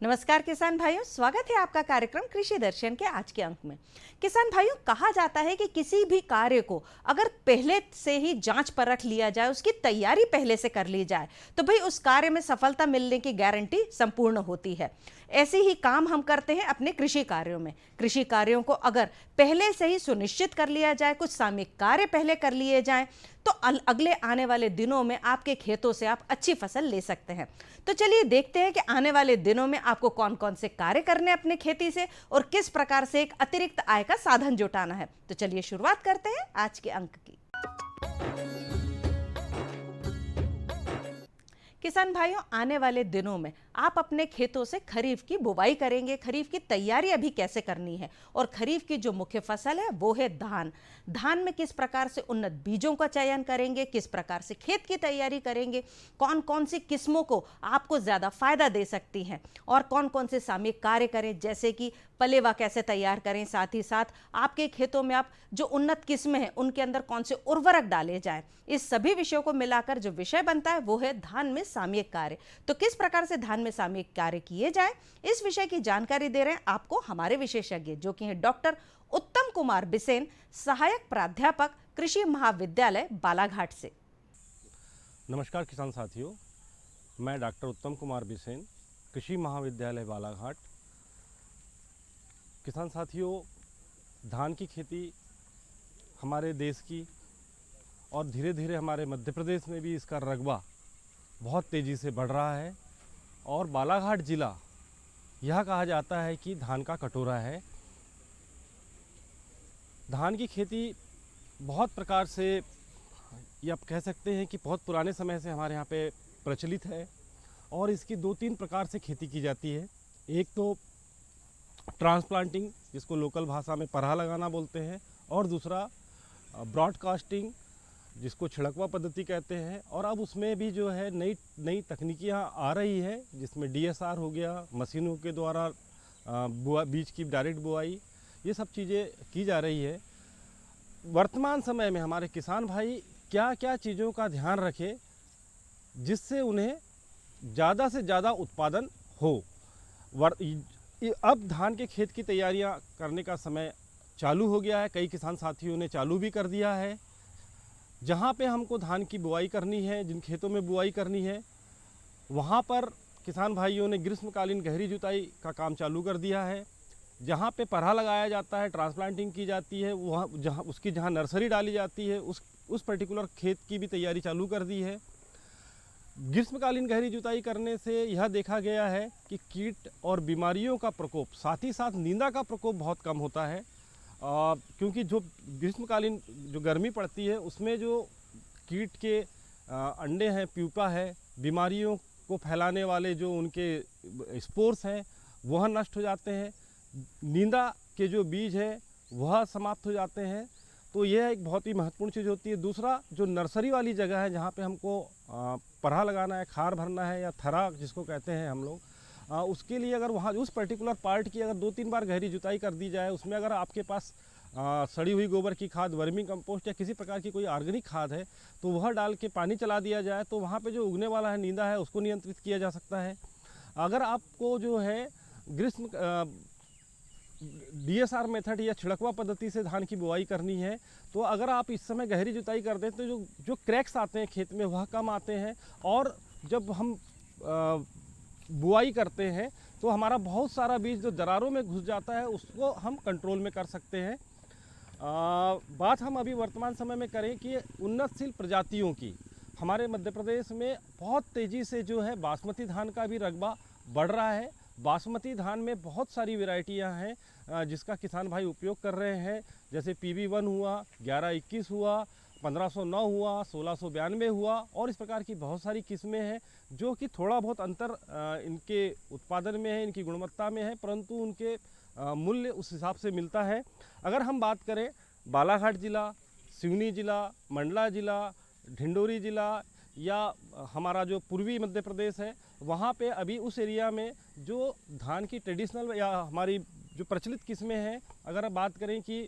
नमस्कार किसान भाइयों, स्वागत है आपका कार्यक्रम कृषि दर्शन के आज के अंक में। किसान भाइयों, कहा जाता है कि किसी भी कार्य को अगर पहले से ही जांच परख लिया जाए, उसकी तैयारी पहले से कर ली जाए, तो भाई उस कार्य में सफलता मिलने की गारंटी संपूर्ण होती है। ऐसे ही काम हम करते हैं अपने कृषि कार्यों में। कृषि कार्यों को अगर पहले से ही सुनिश्चित कर लिया जाए, कुछ सामयिक कार्य पहले कर लिए जाएं, तो अगले आने वाले दिनों में आपके खेतों से आप अच्छी फसल ले सकते हैं। तो चलिए देखते हैं कि आने वाले दिनों में आपको कौन कौन से कार्य करने अपने खेती से और किस प्रकार से एक अतिरिक्त आय का साधन जुटाना है। तो चलिए शुरुआत करते हैं आज के अंक की। किसान भाइयों, आने वाले दिनों में आप अपने खेतों से खरीफ की बुवाई करेंगे। खरीफ की तैयारी अभी कैसे करनी है, और खरीफ की जो मुख्य फसल है वो है धान। धान में किस प्रकार से उन्नत बीजों का चयन करेंगे, किस प्रकार से खेत की तैयारी करेंगे, कौन कौन सी किस्मों को आपको ज़्यादा फायदा दे सकती हैं, और कौन कौन से सामयिक कार्य करें, जैसे कि पलेवा कैसे तैयार करें। साथ ही साथ आपके खेतों में आप जो उन्नत किस्में हैं उनके अंदर कौन से उर्वरक डाले जाएं, इस सभी विषयों को मिलाकर जो विषय बनता है वो है धान में सामयिक कार्य। तो किस प्रकार से धान में सामयिक कार्य किए जाएं, इस विषय की जानकारी दे रहे हैं आपको हमारे विशेषज्ञ, जो कि हैं डॉक्टर उत्तम कुमार बिसेन, सहायक प्राध्यापक, कृषि महाविद्यालय बालाघाट से। नमस्कार किसान साथियों, मैं डॉक्टर उत्तम कुमार बिसेन, कृषि महाविद्यालय बालाघाट। किसान साथियों, धान की खेती हमारे देश की और धीरे धीरे हमारे मध्य प्रदेश में भी इसका रकबा बहुत तेज़ी से बढ़ रहा है, और बालाघाट ज़िला यह कहा जाता है कि धान का कटोरा है। धान की खेती बहुत प्रकार से, ये आप कह सकते हैं कि बहुत पुराने समय से हमारे यहाँ पे प्रचलित है, और इसकी दो तीन प्रकार से खेती की जाती है। एक तो ट्रांसप्लांटिंग, जिसको लोकल भाषा में परहा लगाना बोलते हैं, और दूसरा ब्रॉडकास्टिंग, जिसको छिड़कवा पद्धति कहते हैं। और अब उसमें भी जो है नई नई तकनीकियाँ आ रही है, जिसमें DSR हो गया, मशीनों के द्वारा बीज की डायरेक्ट बुआई, ये सब चीज़ें की जा रही है। वर्तमान समय में हमारे किसान भाई क्या क्या चीज़ों का ध्यान रखें जिससे उन्हें ज़्यादा से ज़्यादा उत्पादन हो। अब धान के खेत की तैयारियां करने का समय चालू हो गया है। कई किसान साथियों ने चालू भी कर दिया है। जहां पे हमको धान की बुआई करनी है, जिन खेतों में बुआई करनी है, वहां पर किसान भाइयों ने ग्रीष्मकालीन गहरी जुताई का काम चालू कर दिया है। जहां पे परहा लगाया जाता है, ट्रांसप्लांटिंग की जाती है, वहाँ जहाँ नर्सरी डाली जाती है, उस पर्टिकुलर खेत की भी तैयारी चालू कर दी है। ग्रीष्मकालीन गहरी जुताई करने से यह देखा गया है कि कीट और बीमारियों का प्रकोप, साथ ही साथ नींदा का प्रकोप बहुत कम होता है। क्योंकि जो ग्रीष्मकालीन जो गर्मी पड़ती है उसमें जो कीट के अंडे हैं, प्यूपा है, बीमारियों को फैलाने वाले जो उनके स्पोर्स हैं वह नष्ट हो जाते हैं। नींदा के जो बीज है वह समाप्त हो जाते हैं। तो यह एक बहुत ही महत्वपूर्ण चीज़ होती है। दूसरा, जो नर्सरी वाली जगह है जहाँ पे हमको परहा लगाना है, खार भरना है, या थरा जिसको कहते हैं हम लोग, उसके लिए अगर वहाँ उस पर्टिकुलर पार्ट की अगर 2-3 बार गहरी जुताई कर दी जाए, उसमें अगर आपके पास सड़ी हुई गोबर की खाद, वर्मी कंपोस्ट या किसी प्रकार की कोई ऑर्गेनिक खाद है, तो वह डाल के पानी चला दिया जाए, तो वहाँ पे जो उगने वाला है नींदा है उसको नियंत्रित किया जा सकता है। अगर आपको जो है DSR मेथड या छिड़कवा पद्धति से धान की बुआई करनी है, तो अगर आप इस समय गहरी जुताई कर दें तो जो क्रैक्स आते हैं खेत में वह कम आते हैं, और जब हम बुआई करते हैं तो हमारा बहुत सारा बीज जो दरारों में घुस जाता है उसको हम कंट्रोल में कर सकते हैं। बात हम अभी वर्तमान समय में करें कि उन्नतशील प्रजातियों की, हमारे मध्य प्रदेश में बहुत तेज़ी से जो है बासमती धान का भी रकबा बढ़ रहा है। बासमती धान में बहुत सारी वैरायटियां हैं जिसका किसान भाई उपयोग कर रहे हैं, जैसे PB1 हुआ, 1121 हुआ, 1509 हुआ, 1692 हुआ, और इस प्रकार की बहुत सारी किस्में हैं जो कि थोड़ा बहुत अंतर इनके उत्पादन में है, इनकी गुणवत्ता में है, परंतु उनके मूल्य उस हिसाब से मिलता है। अगर हम बात करें बालाघाट ज़िला, सिवनी ज़िला, मंडला ज़िला, ढिंडोरी ज़िला, या हमारा जो पूर्वी मध्य प्रदेश है, वहाँ पे अभी उस एरिया में जो धान की ट्रेडिशनल या हमारी जो प्रचलित किस्में हैं, अगर बात करें कि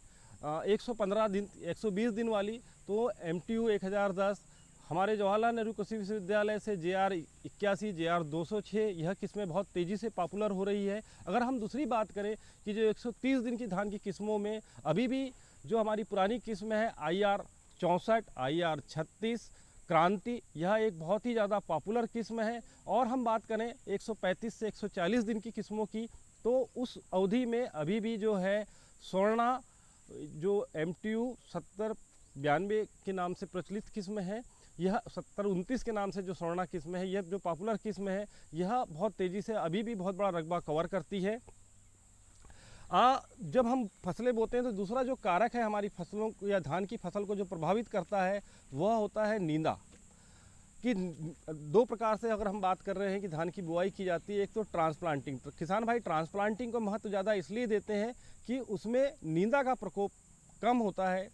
115 दिन 120 दिन वाली, तो MTU 1010, हमारे जवाहरलाल नेहरू कृषि विश्वविद्यालय से JR 81, JR 206 यह किस्में बहुत तेज़ी से पॉपुलर हो रही है। अगर हम दूसरी बात करें कि जो 130 दिन की धान की किस्मों में अभी भी जो हमारी पुरानी किस्म है IR 64, IR 36, क्रांति, यह एक बहुत ही ज़्यादा पॉपुलर किस्म है। और हम बात करें 135 से 140 दिन की किस्मों की, तो उस अवधि में अभी भी जो है स्वर्णा जो MTU 7092 के नाम से प्रचलित किस्म है, यह 7029 के नाम से जो स्वर्णा किस्म है, यह जो पॉपुलर किस्म है, यह बहुत तेज़ी से अभी भी बहुत बड़ा रकबा कवर करती है। जब हम फसलें बोते हैं तो दूसरा जो कारक है हमारी फसलों या धान की फसल को जो प्रभावित करता है वह होता है नींदा। कि दो प्रकार से अगर हम बात कर रहे हैं कि धान की बुआई की जाती है, एक तो ट्रांसप्लांटिंग। तो किसान भाई ट्रांसप्लांटिंग को महत्व ज़्यादा इसलिए देते हैं कि उसमें नींदा का प्रकोप कम होता है।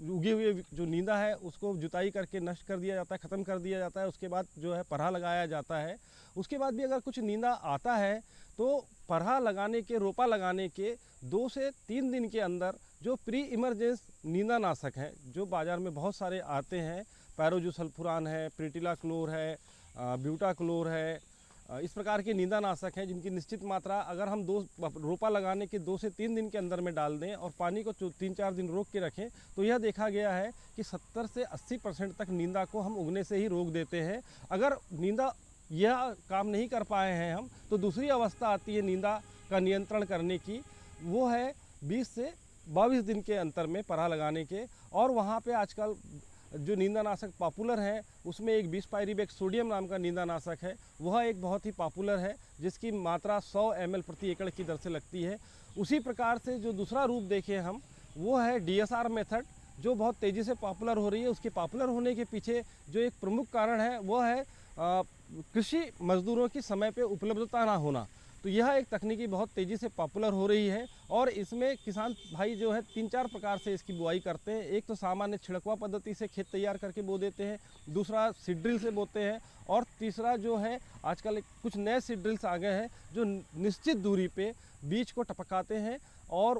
उगे हुए जो नींदा है उसको जुताई करके नष्ट कर दिया जाता है, ख़त्म कर दिया जाता है, उसके बाद जो है परहा लगाया जाता है। उसके बाद भी अगर कुछ नींदा आता है तो परहा लगाने के, रोपा लगाने के 2 से 3 दिन के अंदर जो प्री इमरजेंस नींदानाशक हैं, जो बाज़ार में बहुत सारे आते हैं, पैरोजोसल्फुरान है, प्रिटिलाक्लोर है, ब्यूटाक्लोर है, इस प्रकार के नींदानाशक हैं जिनकी निश्चित मात्रा अगर हम रोपा लगाने के 2 से 3 दिन के अंदर में डाल दें और पानी को 3-4 दिन रोक के रखें, तो यह देखा गया है कि 70 से 80% तक नींदा को हम उगने से ही रोक देते हैं। अगर नींदा यह काम नहीं कर पाए हैं हम, तो दूसरी अवस्था आती है नींदा का नियंत्रण करने की, वो है 20 से 22 दिन के अंतर में परहा लगाने के। और वहाँ पे आजकल जो नींदानाशक पॉपुलर है उसमें एक 20 पायरीबेक सोडियम नाम का नींदानाशक है, वह एक बहुत ही पॉपुलर है जिसकी मात्रा 100 ml प्रति एकड़ की दर से लगती है। उसी प्रकार से जो दूसरा रूप देखें हम, वो है DSR मेथड, जो बहुत तेज़ी से पॉपुलर हो रही है। उसके पॉपुलर होने के पीछे जो एक प्रमुख कारण है वो है कृषि मजदूरों की समय पे उपलब्धता ना होना। तो यह एक तकनीकी बहुत तेज़ी से पॉपुलर हो रही है और इसमें किसान भाई जो है 3-4 प्रकार से इसकी बुआई करते हैं। एक तो सामान्य छिड़कवा पद्धति से खेत तैयार करके बो देते हैं, दूसरा सीड ड्रिल से बोते हैं, और तीसरा जो है आजकल कुछ नए सीड ड्रिल्स आ गए हैं जो निश्चित दूरी पे बीज को टपकाते हैं और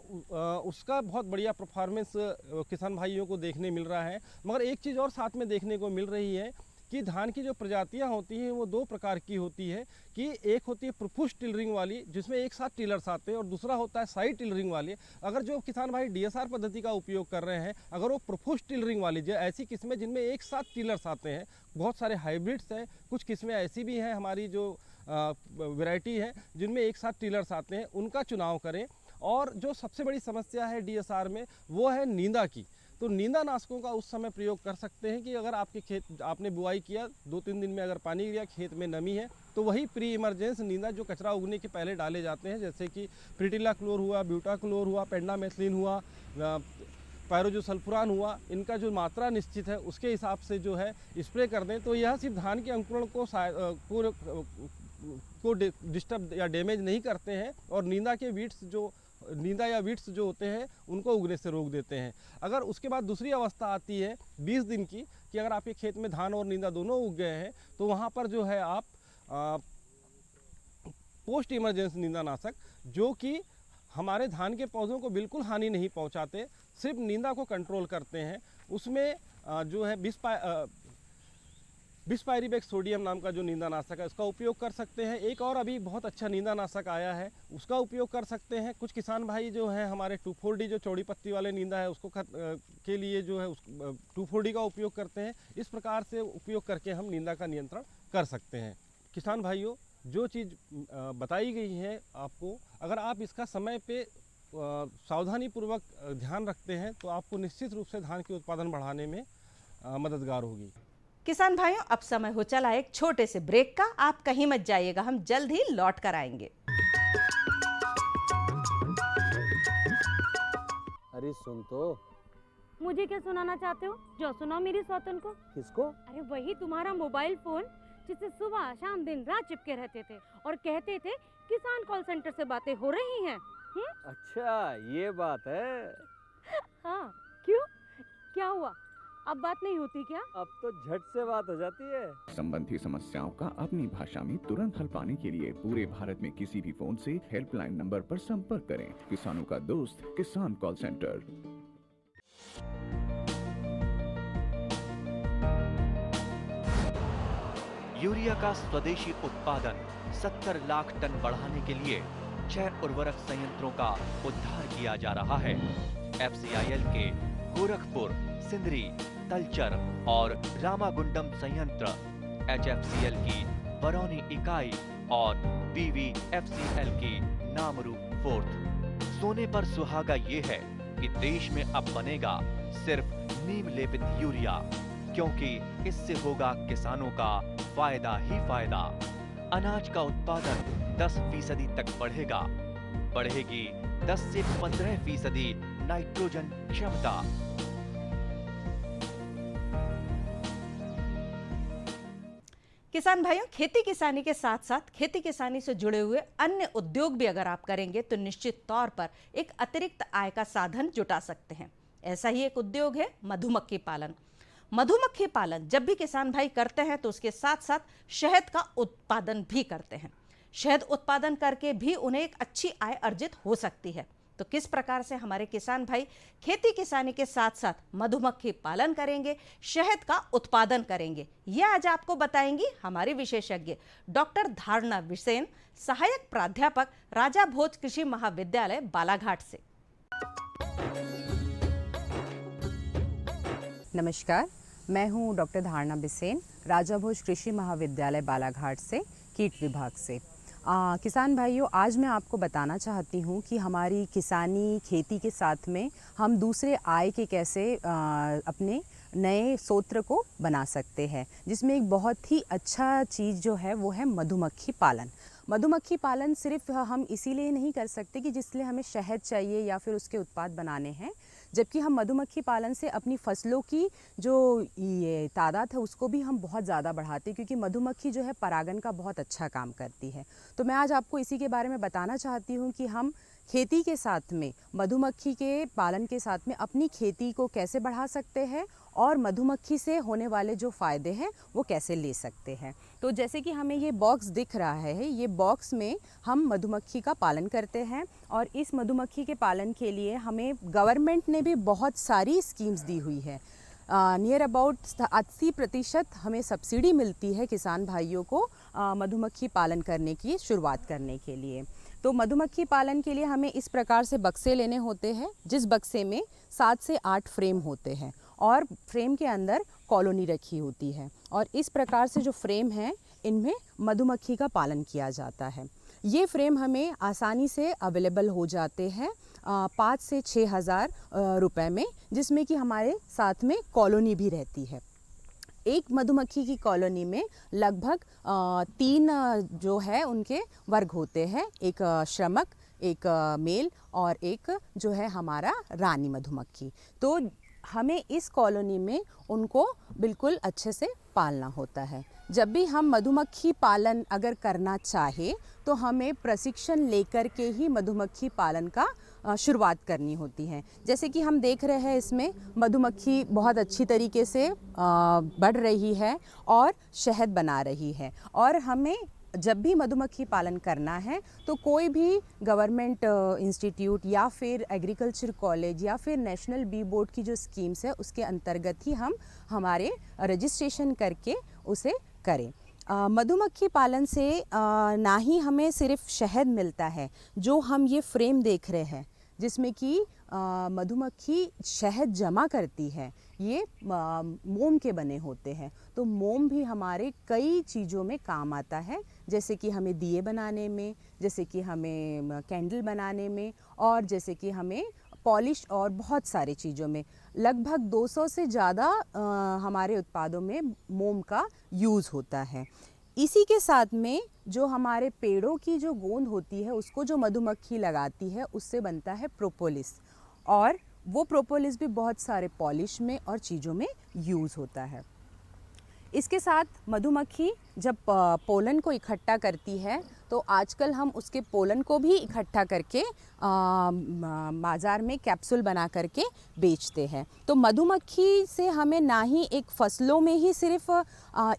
उसका बहुत बढ़िया परफॉर्मेंस किसान भाइयों को देखने मिल रहा है। मगर एक चीज़ और साथ में देखने को मिल रही है कि धान की जो प्रजातियां होती हैं वो 2 प्रकार की होती है। कि एक होती है प्रोफुश टिलरिंग वाली जिसमें एक साथ टिलर्स आते हैं, और दूसरा होता है साइड टिलरिंग वाली। अगर जो किसान भाई DSR पद्धति का उपयोग कर रहे हैं, अगर वो प्रोफुश टिलरिंग वाली जो ऐसी किस्में जिनमें एक साथ टिलर्स आते हैं, बहुत सारे हाइब्रिड्स हैं, कुछ किस्में ऐसी भी हैं हमारी जो वैरायटी है जिनमें एक साथ टिलर्स आते हैं, उनका चुनाव करें। और जो सबसे बड़ी समस्या है DSR में वो है नींदा की। तो नींदानाशकों का उस समय प्रयोग कर सकते हैं कि अगर आपके खेत आपने बुआई किया 2-3 दिन में अगर पानी गिरा, खेत में नमी है, तो वही प्री इमरजेंस नींदा जो कचरा उगने के पहले डाले जाते हैं, जैसे कि प्रिटिलाक्लोर हुआ, ब्यूटाक्लोर हुआ, पेंडामेथिलीन हुआ, पैरोजोसल्फुरान हुआ, इनका जो मात्रा निश्चित है उसके हिसाब से जो है स्प्रे कर दें। तो यह सिर्फ धान के अंकुरण को डिस्टर्ब या डैमेज नहीं करते हैं और नींदा या वीड्स जो होते हैं उनको उगने से रोक देते हैं। अगर उसके बाद दूसरी अवस्था आती है 20 दिन की, कि अगर आपके खेत में धान और नींदा दोनों उग गए हैं, तो वहाँ पर जो है आप पोस्ट इमरजेंसी नींदानाशक, जो कि हमारे धान के पौधों को बिल्कुल हानि नहीं पहुँचाते, सिर्फ नींदा को कंट्रोल करते हैं, उसमें जो है 20 पायरीबेक सोडियम नाम का जो नींदानाशक है उसका उपयोग कर सकते हैं। एक और अभी बहुत अच्छा नींदानाशक आया है, उसका उपयोग कर सकते हैं। कुछ किसान भाई जो हैं हमारे 2,4-D जो चौड़ी पत्ती वाले नींदा है उसको के लिए जो है 2,4-D का उपयोग करते हैं। इस प्रकार से उपयोग करके हम नींदा का नियंत्रण कर सकते हैं। किसान भाइयों, जो चीज़ बताई गई है आपको, अगर आप इसका समय पे सावधानीपूर्वक ध्यान रखते हैं तो आपको निश्चित रूप से धान के उत्पादन बढ़ाने में मददगार होगी। किसान भाइयों, अब समय हो चला एक छोटे से ब्रेक का। आप कहीं मत जाइएगा, हम जल्द ही लौट कर आएंगे। अरे सुन तो। मुझे क्या सुनाना चाहते हो? जो सुनाओ मेरी सौतन को। किसको? अरे वही तुम्हारा मोबाइल फोन जिससे सुबह शाम दिन रात चिपके रहते थे और कहते थे किसान कॉल सेंटर से बातें हो रही हैं। अच्छा, ये बात है। हाँ, क्यों? क्या हुआ? अब बात नहीं होती क्या? अब तो झट से बात हो जाती है। संबंधी समस्याओं का अपनी भाषा में तुरंत हल पाने के लिए पूरे भारत में किसी भी फोन से हेल्पलाइन नंबर पर संपर्क करें। किसानों का दोस्त किसान कॉल सेंटर। यूरिया का स्वदेशी उत्पादन 70 लाख टन बढ़ाने के लिए 6 उर्वरक संयंत्रों का उद्धार किया जा रहा है। FCIL के गोरखपुर, सिंदरी, तलचर और रामागुंडम संयंत्र, HFCL की बरौनी इकाई और BVFCL की नामरू फोर्थ। सोने पर सुहागा ये है कि देश में अब बनेगा सिर्फ नीम लेपित यूरिया, क्योंकि इससे होगा किसानों का फायदा ही फायदा। अनाज का उत्पादन 10% तक बढ़ेगा। बढ़ेगी 10 से 15% नाइट्रोजन क्षमता। किसान भाइयों, खेती किसानी के साथ साथ खेती किसानी से जुड़े हुए अन्य उद्योग भी अगर आप करेंगे तो निश्चित तौर पर एक अतिरिक्त आय का साधन जुटा सकते हैं। ऐसा ही एक उद्योग है मधुमक्खी पालन। मधुमक्खी पालन जब भी किसान भाई करते हैं तो उसके साथ साथ शहद का उत्पादन भी करते हैं। शहद उत्पादन करके भी उन्हें एक अच्छी आय अर्जित हो सकती है। तो किस प्रकार से हमारे किसान भाई खेती किसानी के साथ साथ मधुमक्खी पालन करेंगे, शहद का उत्पादन करेंगे, यह आज आपको बताएंगी हमारी विशेषज्ञ डॉक्टर धारणा बिसेन, सहायक प्राध्यापक राजा भोज कृषि महाविद्यालय बालाघाट से। नमस्कार, मैं हूं डॉक्टर धारणा बिसेन, राजा भोज कृषि महाविद्यालय बालाघाट से, कीट विभाग से। किसान भाइयों, आज मैं आपको बताना चाहती हूँ कि हमारी किसानी खेती के साथ में हम दूसरे आय के कैसे अपने नए स्रोत को बना सकते हैं, जिसमें एक बहुत ही अच्छा चीज़ जो है वो है मधुमक्खी पालन। मधुमक्खी पालन सिर्फ हम इसीलिए नहीं कर सकते कि जिसलिए हमें शहद चाहिए या फिर उसके उत्पाद बनाने हैं, जबकि हम मधुमक्खी पालन से अपनी फसलों की जो ये तादाद है उसको भी हम बहुत ज़्यादा बढ़ाते हैं, क्योंकि मधुमक्खी जो है परागन का बहुत अच्छा काम करती है। तो मैं आज आपको इसी के बारे में बताना चाहती हूँ कि हम खेती के साथ में मधुमक्खी के पालन के साथ में अपनी खेती को कैसे बढ़ा सकते हैं और मधुमक्खी से होने वाले जो फ़ायदे हैं वो कैसे ले सकते हैं। तो जैसे कि हमें ये बॉक्स दिख रहा है, ये बॉक्स में हम मधुमक्खी का पालन करते हैं और इस मधुमक्खी के पालन के लिए हमें गवर्नमेंट ने भी बहुत सारी स्कीम्स दी हुई है। नियर अबाउट 80% हमें सब्सिडी मिलती है किसान भाइयों को मधुमक्खी पालन करने की शुरुआत करने के लिए। तो मधुमक्खी पालन के लिए हमें इस प्रकार से बक्से लेने होते हैं, जिस बक्से में 7 से 8 फ्रेम होते हैं और फ्रेम के अंदर कॉलोनी रखी होती है, और इस प्रकार से जो फ्रेम है इनमें मधुमक्खी का पालन किया जाता है। ये फ्रेम हमें आसानी से अवेलेबल हो जाते हैं 5 से 6 हज़ार रुपये में, जिसमें कि हमारे साथ में कॉलोनी भी रहती है। एक मधुमक्खी की कॉलोनी में लगभग 3 जो है उनके वर्ग होते हैं, एक श्रमिक, एक मेल और एक जो है हमारा रानी मधुमक्खी। तो हमें इस कॉलोनी में उनको बिल्कुल अच्छे से पालना होता है। जब भी हम मधुमक्खी पालन अगर करना चाहे तो हमें प्रशिक्षण लेकर के ही मधुमक्खी पालन का शुरुआत करनी होती है। जैसे कि हम देख रहे हैं इसमें मधुमक्खी बहुत अच्छी तरीके से बढ़ रही है और शहद बना रही है। और हमें जब भी मधुमक्खी पालन करना है तो कोई भी गवर्नमेंट इंस्टीट्यूट या फिर एग्रीकल्चर कॉलेज या फिर नेशनल बी बोर्ड की जो स्कीम्स है उसके अंतर्गत ही हम हमारे रजिस्ट्रेशन करके उसे करें। मधुमक्खी पालन से ना ही हमें सिर्फ शहद मिलता है, जो हम ये फ्रेम देख रहे हैं जिसमें कि मधुमक्खी शहद जमा करती है, ये मोम के बने होते हैं। तो मोम भी हमारे कई चीज़ों में काम आता है, जैसे कि हमें दिए बनाने में, जैसे कि हमें कैंडल बनाने में, और जैसे कि हमें पॉलिश और बहुत सारी चीज़ों में। लगभग 200 से ज़्यादा हमारे उत्पादों में मोम का यूज़ होता है। इसी के साथ में जो हमारे पेड़ों की जो गोंद होती है उसको जो मधुमक्खी लगाती है उससे बनता है प्रोपोलिस, और वो प्रोपोलिस भी बहुत सारे पॉलिश में और चीज़ों में यूज़ होता है। इसके साथ मधुमक्खी जब पोलन को इकट्ठा करती है तो आजकल हम उसके पोलन को भी इकट्ठा करके बाज़ार में कैप्सूल बना करके बेचते हैं। तो मधुमक्खी से हमें ना ही एक फसलों में ही सिर्फ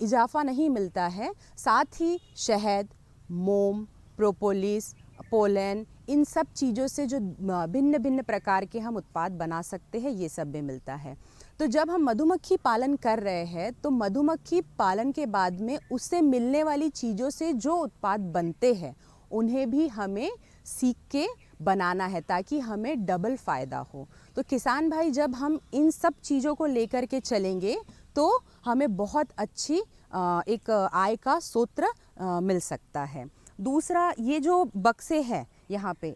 इजाफा नहीं मिलता है, साथ ही शहद, मोम, प्रोपोलिस, पोलन, इन सब चीज़ों से जो भिन्न भिन्न प्रकार के हम उत्पाद बना सकते हैं, ये सब भी मिलता है। तो जब हम मधुमक्खी पालन कर रहे हैं तो मधुमक्खी पालन के बाद में उससे मिलने वाली चीज़ों से जो उत्पाद बनते हैं उन्हें भी हमें सीख के बनाना है ताकि हमें डबल फ़ायदा हो। तो किसान भाई जब हम इन सब चीज़ों को लेकर के चलेंगे तो हमें बहुत अच्छी एक आय का स्रोत मिल सकता है। दूसरा, ये जो बक्से हैं यहाँ पे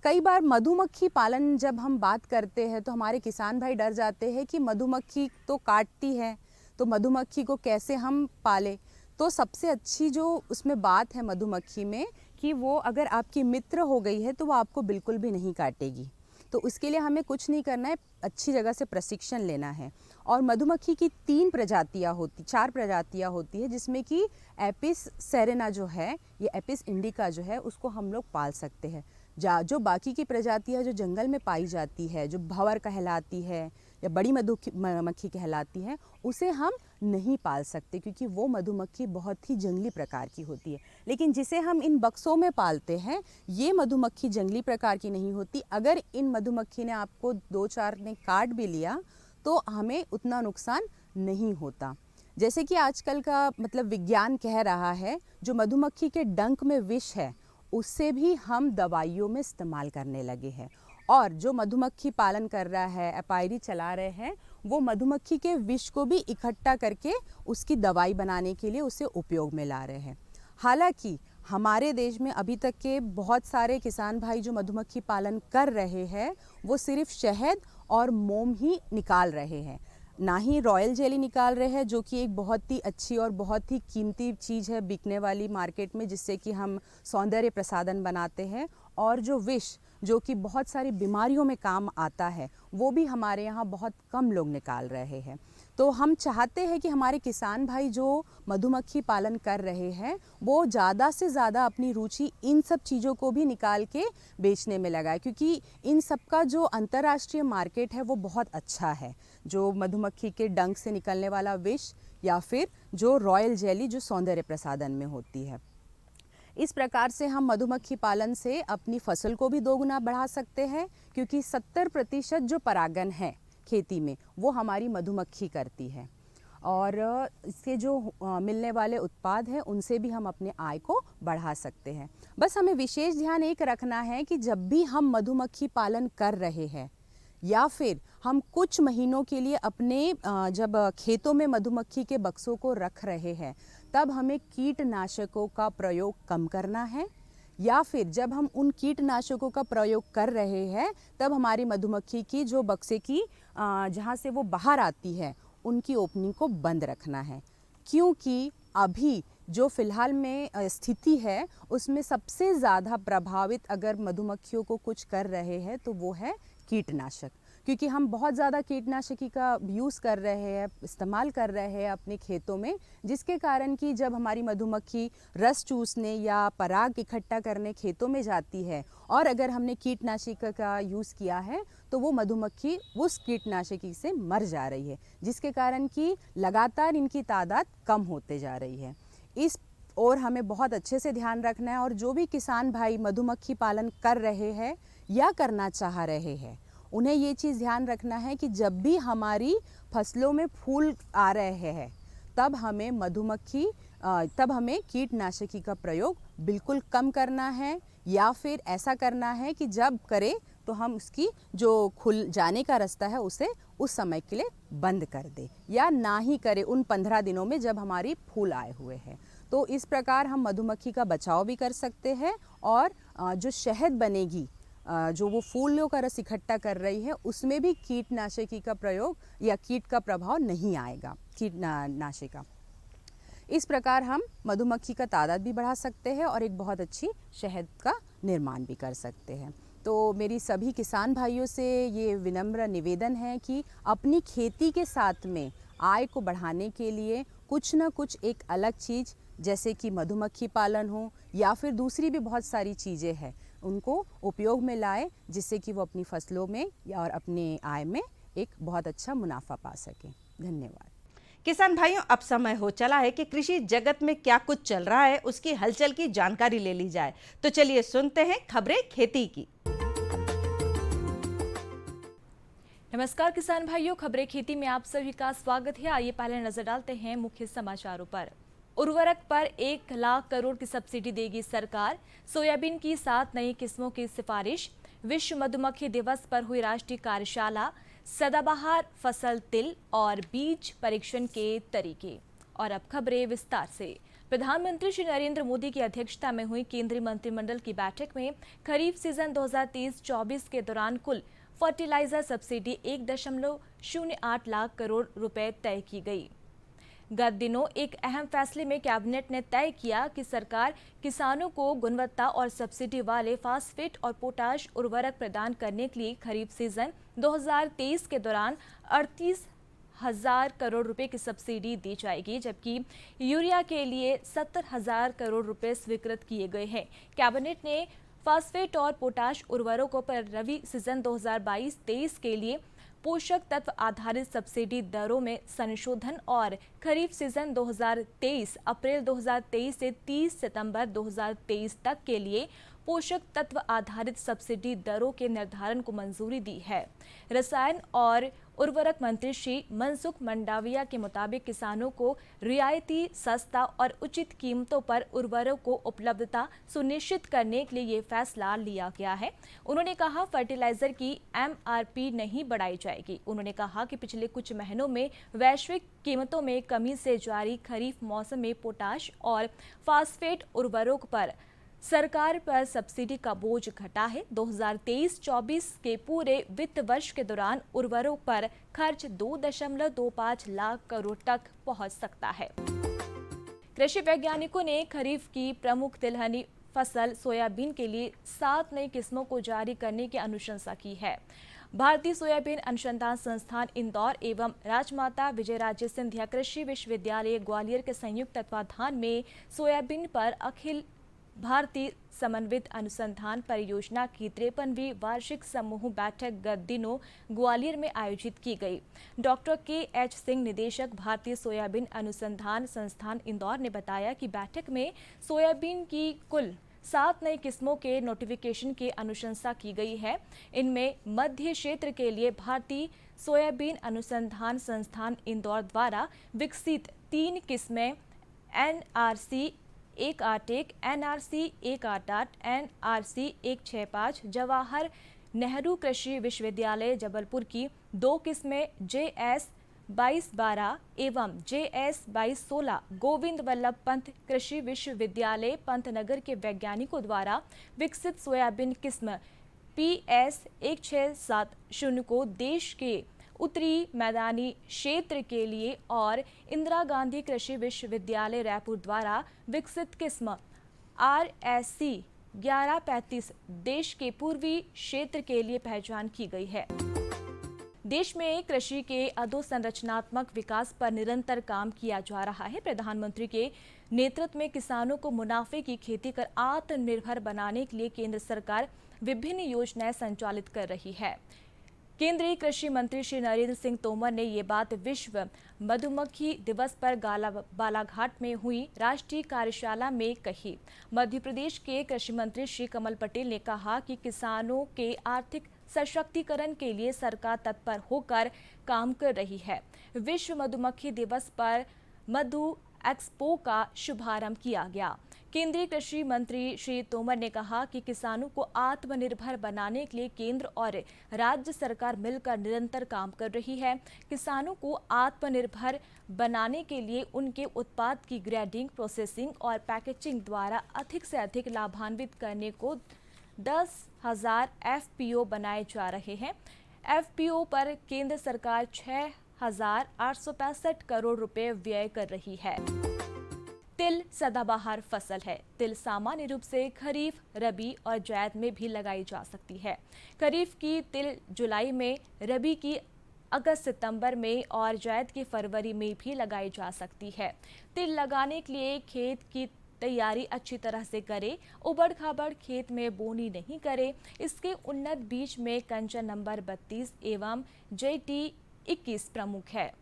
कई बार मधुमक्खी पालन जब हम बात करते हैं तो हमारे किसान भाई डर जाते हैं कि मधुमक्खी तो काटती है, तो मधुमक्खी को कैसे हम पालें। तो सबसे अच्छी जो उसमें बात है मधुमक्खी में कि वो अगर आपकी मित्र हो गई है तो वो आपको बिल्कुल भी नहीं काटेगी। तो उसके लिए हमें कुछ नहीं करना है, अच्छी जगह से प्रशिक्षण लेना है। और मधुमक्खी की 4 प्रजातियाँ होती है जिसमें कि एपिस सेरेना जो है, ये एपिस इंडिका जो है, उसको हम लोग पाल सकते हैं। जो बाकी की प्रजातियाँ जो जंगल में पाई जाती है, जो भंवर कहलाती है या बड़ी मधुमक्खी कहलाती है, उसे हम नहीं पाल सकते क्योंकि वो मधुमक्खी बहुत ही जंगली प्रकार की होती है। लेकिन जिसे हम इन बक्सों में पालते हैं, ये मधुमक्खी जंगली प्रकार की नहीं होती। अगर इन मधुमक्खी ने आपको 2-4 ने काट भी लिया तो हमें उतना नुकसान नहीं होता। जैसे कि आजकल का मतलब विज्ञान कह रहा है, जो मधुमक्खी के डंक में विष है उससे भी हम दवाइयों में इस्तेमाल करने लगे हैं। और जो मधुमक्खी पालन कर रहा है, एपायरी चला रहे हैं, वो मधुमक्खी के विष को भी इकट्ठा करके उसकी दवाई बनाने के लिए उसे उपयोग में ला रहे हैं। हालांकि हमारे देश में अभी तक के बहुत सारे किसान भाई जो मधुमक्खी पालन कर रहे हैं वो सिर्फ शहद और मोम ही निकाल रहे हैं, ना ही रॉयल जेली निकाल रहे हैं, जो कि एक बहुत ही अच्छी और बहुत ही कीमती चीज़ है बिकने वाली मार्केट में, जिससे कि हम सौंदर्य प्रसाधन बनाते हैं। और जो विष जो कि बहुत सारी बीमारियों में काम आता है वो भी हमारे यहाँ बहुत कम लोग निकाल रहे हैं। तो हम चाहते हैं कि हमारे किसान भाई जो मधुमक्खी पालन कर रहे हैं वो ज़्यादा से ज़्यादा अपनी रुचि इन सब चीज़ों को भी निकाल के बेचने में लगाए, क्योंकि इन सब का जो अंतर्राष्ट्रीय मार्केट है वो बहुत अच्छा है। जो मधुमक्खी के डंक से निकलने वाला विष या फिर जो रॉयल जेली जो सौंदर्य प्रसाधन में होती है। इस प्रकार से हम मधुमक्खी पालन से अपनी फसल को भी 2 गुना बढ़ा सकते हैं, क्योंकि 70% जो परागन है खेती में वो हमारी मधुमक्खी करती है। और इससे जो मिलने वाले उत्पाद हैं उनसे भी हम अपने आय को बढ़ा सकते हैं। बस हमें विशेष ध्यान एक रखना है कि जब भी हम मधुमक्खी पालन कर रहे हैं या फिर हम कुछ महीनों के लिए अपने जब खेतों में मधुमक्खी के बक्सों को रख रहे हैं तब हमें कीटनाशकों का प्रयोग कम करना है, या फिर जब हम उन कीटनाशकों का प्रयोग कर रहे हैं तब हमारी मधुमक्खी की जो बक्से की जहाँ से वो बाहर आती है उनकी ओपनिंग को बंद रखना है। क्योंकि अभी जो फ़िलहाल में स्थिति है उसमें सबसे ज़्यादा प्रभावित अगर मधुमक्खियों को कुछ कर रहे हैं तो वो है कीटनाशक, क्योंकि हम बहुत ज़्यादा कीटनाशकी का यूज़ कर रहे हैं, इस्तेमाल कर रहे हैं अपने खेतों में, जिसके कारण कि जब हमारी मधुमक्खी रस चूसने या पराग इकट्ठा करने खेतों में जाती है और अगर हमने कीटनाशक का यूज़ किया है तो वो मधुमक्खी उस कीटनाशकी से मर जा रही है, जिसके कारण कि लगातार इनकी तादाद कम होते जा रही है। इस और हमें बहुत अच्छे से ध्यान रखना है। और जो भी किसान भाई मधुमक्खी पालन कर रहे हैं या करना चाह रहे हैं उन्हें ये चीज़ ध्यान रखना है कि जब भी हमारी फसलों में फूल आ रहे हैं तब हमें कीटनाशकी का प्रयोग बिल्कुल कम करना है, या फिर ऐसा करना है कि जब करें तो हम उसकी जो खुल जाने का रास्ता है उसे उस समय के लिए बंद कर दें, या ना ही करें उन 15 दिनों में जब हमारी फूल आए हुए हैं। तो इस प्रकार हम मधुमक्खी का बचाव भी कर सकते हैं और जो शहद बनेगी, जो वो फूलों का रस इकट्ठा कर रही है, उसमें भी कीटनाशकी का प्रयोग या कीट का प्रभाव नहीं आएगा, कीटनाशक का। इस प्रकार हम मधुमक्खी का तादाद भी बढ़ा सकते हैं और एक बहुत अच्छी शहद का निर्माण भी कर सकते हैं। तो मेरी सभी किसान भाइयों से ये विनम्र निवेदन है कि अपनी खेती के साथ में आय को बढ़ाने के लिए कुछ न कुछ एक अलग चीज़, जैसे कि मधुमक्खी पालन हो या फिर दूसरी भी बहुत सारी चीज़ें हैं, उनको उपयोग में लाए, जिससे कि वो अपनी फसलों में और अपने आय में एक बहुत अच्छा मुनाफा पा सकें। धन्यवाद। किसान भाइयों, अब समय हो चला है कि कृषि जगत में क्या कुछ चल रहा है उसकी हलचल की जानकारी ले ली जाए। तो चलिए सुनते हैं खबरें खेती की। नमस्कार किसान भाइयों, खबरें खेती में आप सभी का स्वागत है। आइए पहले नजर डालते हैं मुख्य समाचारों पर। उर्वरक पर 1 लाख करोड़ की सब्सिडी देगी सरकार। सोयाबीन की 7 नई किस्मों की सिफारिश। विश्व मधुमक्खी दिवस पर हुई राष्ट्रीय कार्यशाला। सदाबहार फसल तिल और बीज परीक्षण के तरीके। और अब खबरें विस्तार से। प्रधानमंत्री श्री नरेंद्र मोदी की अध्यक्षता में हुई केंद्रीय मंत्रिमंडल की बैठक में खरीफ सीजन 2023-24 के दौरान कुल फर्टिलाइजर सब्सिडी 1.08 लाख करोड़ रुपए तय की गई। गत दिनों एक अहम फैसले में कैबिनेट ने तय किया कि सरकार किसानों को गुणवत्ता और सब्सिडी वाले फास्फेट और पोटाश उर्वरक प्रदान करने के लिए खरीफ सीजन 2023 के दौरान 38,000 करोड़ रुपए की सब्सिडी दी जाएगी, जबकि यूरिया के लिए 70,000 करोड़ रुपए स्वीकृत किए गए हैं। कैबिनेट ने फास्फेट और पोटाश उर्वरकों पर रबी सीजन 2022-23 के लिए पोषक तत्व आधारित सब्सिडी दरों में संशोधन और खरीफ सीजन 2023 अप्रैल 2023 से 30 सितंबर 2023 तक के लिए पोषक तत्व आधारित सब्सिडी दरों के निर्धारण को मंजूरी दी है। रसायन और उर्वरक मंत्री श्री मनसुख मंडाविया के मुताबिक किसानों को रियायती, सस्ता और उचित कीमतों पर उर्वरक को उपलब्धता सुनिश्चित करने के लिए ये फैसला लिया गया है। उन्होंने कहा फर्टिलाइजर की MRP नहीं बढ़ाई जाएगी। उन्होंने कहा कि पिछले कुछ महीनों में वैश्विक कीमतों में कमी से जारी खरीफ मौसम में पोटाश और फास्फेट उर्वरक पर सरकार पर सब्सिडी का बोझ घटा है। 2023-24 के पूरे वित्त वर्ष के दौरान उर्वरक पर खर्च 2.25 लाख करोड़ तक पहुंच सकता है। कृषि वैज्ञानिकों ने खरीफ की प्रमुख तिलहनी फसल सोयाबीन के लिए 7 नई किस्मों को जारी करने की अनुशंसा की है। भारतीय सोयाबीन अनुसंधान संस्थान इंदौर एवं राजमाता विजयराजे सिंधिया कृषि विश्वविद्यालय ग्वालियर के संयुक्त तत्वाधान में सोयाबीन पर अखिल भारतीय समन्वित अनुसंधान परियोजना की 53वीं वार्षिक समूह बैठक गत दिनों ग्वालियर में आयोजित की गई। डॉक्टर KH सिंह, निदेशक भारतीय सोयाबीन अनुसंधान संस्थान इंदौर ने बताया कि बैठक में सोयाबीन की कुल 7 नई किस्मों के नोटिफिकेशन की अनुशंसा की गई है। इनमें मध्य क्षेत्र के लिए भारतीय सोयाबीन अनुसंधान संस्थान इंदौर द्वारा विकसित 3 किस्में NRC 181, NRC 188, NRC 165, Jawahar Nehru कृषि विश्वविद्यालय जबलपुर की 2 किस्में JS 2212 एवं JS 2216 गोविंद वल्लभ पंत कृषि विश्वविद्यालय पंतनगर के वैज्ञानिकों द्वारा विकसित सोयाबीन किस्म PS 1670 को देश के उत्तरी मैदानी क्षेत्र के लिए और इंदिरा गांधी कृषि विश्वविद्यालय रायपुर द्वारा विकसित किस्म RSC 1135 देश के पूर्वी क्षेत्र के लिए पहचान की गई है। देश में कृषि के अधोसंरचनात्मक विकास पर निरंतर काम किया जा रहा है। प्रधानमंत्री के नेतृत्व में किसानों को मुनाफे की खेती कर आत्मनिर्भर बनाने के लिए केंद्र सरकार विभिन्न योजनाएं संचालित कर रही है। केंद्रीय कृषि मंत्री श्री नरेंद्र सिंह तोमर ने ये बात विश्व मधुमक्खी दिवस पर बालाघाट में हुई राष्ट्रीय कार्यशाला में कही। मध्य प्रदेश के कृषि मंत्री श्री कमल पटेल ने कहा कि किसानों के आर्थिक सशक्तिकरण के लिए सरकार तत्पर होकर काम कर रही है। विश्व मधुमक्खी दिवस पर मधु एक्सपो का शुभारंभ किया गया। केंद्रीय कृषि मंत्री श्री तोमर ने कहा कि किसानों को आत्मनिर्भर बनाने के लिए केंद्र और राज्य सरकार मिलकर निरंतर काम कर रही है। किसानों को आत्मनिर्भर बनाने के लिए उनके उत्पाद की ग्रेडिंग, प्रोसेसिंग और पैकेजिंग द्वारा अधिक से अधिक लाभान्वित करने को 10,000 FPO बनाए जा रहे हैं। FPO पर केंद्र सरकार 6,865 करोड़ रुपए व्यय कर रही है। तिल सदाबहार फसल है। तिल सामान्य रूप से खरीफ, रबी और जायद में भी लगाई जा सकती है। खरीफ की तिल जुलाई में, रबी की अगस्त सितंबर में और जायद की फरवरी में भी लगाई जा सकती है। तिल लगाने के लिए खेत की तैयारी अच्छी तरह से करें। उबड़ खाबड़ खेत में बोनी नहीं करें। इसके उन्नत बीज में कंचन नंबर 32 एवं JT 21 प्रमुख है।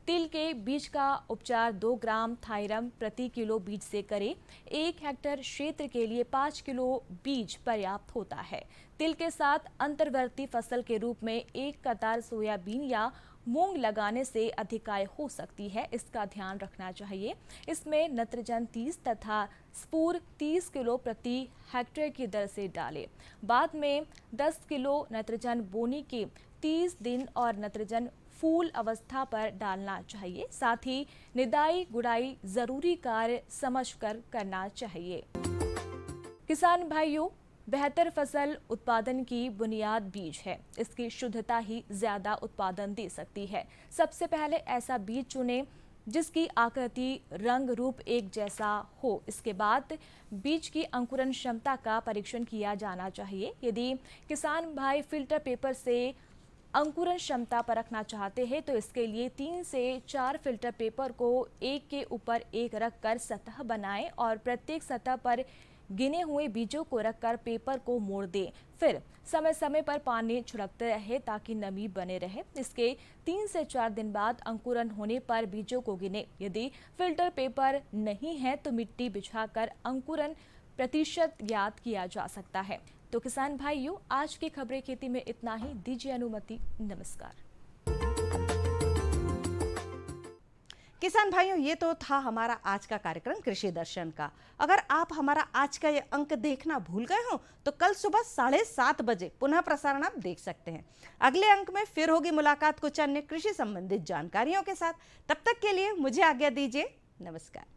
तिल के बीज का उपचार 2 ग्राम थायरम प्रति किलो बीज से करें। 1 हेक्टेयर क्षेत्र के लिए 5 किलो बीज पर्याप्त होता है। तिल के साथ अंतर्वर्ती फसल के रूप में 1 कतार सोयाबीन या मूंग लगाने से अधिक आय हो सकती है, इसका ध्यान रखना चाहिए। इसमें नत्रजन 30 तथा स्पूर 30 किलो प्रति हेक्टेयर की दर से डालें। बाद में 10 किलो नत्रजन बोनी के 30 दिन और नत्रजन फूल अवस्था पर डालना चाहिए। साथ ही निदाई गुड़ाई जरूरी कार्य समझकर करना चाहिए। किसान भाइयों, बेहतर फसल उत्पादन की बुनियाद बीज है। इसकी शुद्धता ही ज्यादा उत्पादन दे सकती है। सबसे पहले ऐसा बीज चुनें जिसकी आकृति, रंग, रूप एक जैसा हो। इसके बाद बीज की अंकुरण क्षमता का परीक्षण किया जाना चाहिए। यदि किसान भाई फिल्टर पेपर से अंकुरण क्षमता परखना चाहते हैं तो इसके लिए 3 से 4 फिल्टर पेपर को एक के ऊपर एक रखकर सतह बनाएं और प्रत्येक सतह पर गिने हुए बीजों को रखकर पेपर को मोड़ दें। फिर समय समय पर पानी छिड़कते रहे ताकि नमी बने रहे। इसके 3 से 4 दिन बाद अंकुरण होने पर बीजों को गिने। यदि फिल्टर पेपर नहीं है तो मिट्टी बिछाकर अंकुरण प्रतिशत ज्ञात किया जा सकता है। तो किसान भाइयों, आज की खबरें खेती में इतना ही। दीजिए अनुमति। नमस्कार। किसान भाइयों, ये तो था हमारा आज का कार्यक्रम कृषि दर्शन का। अगर आप हमारा आज का ये अंक देखना भूल गए हो तो कल सुबह 7:30 बजे पुनः प्रसारण आप देख सकते हैं। अगले अंक में फिर होगी मुलाकात कुछ अन्य कृषि संबंधित जानकारियों के साथ। तब तक के लिए मुझे आज्ञा दीजिए। नमस्कार।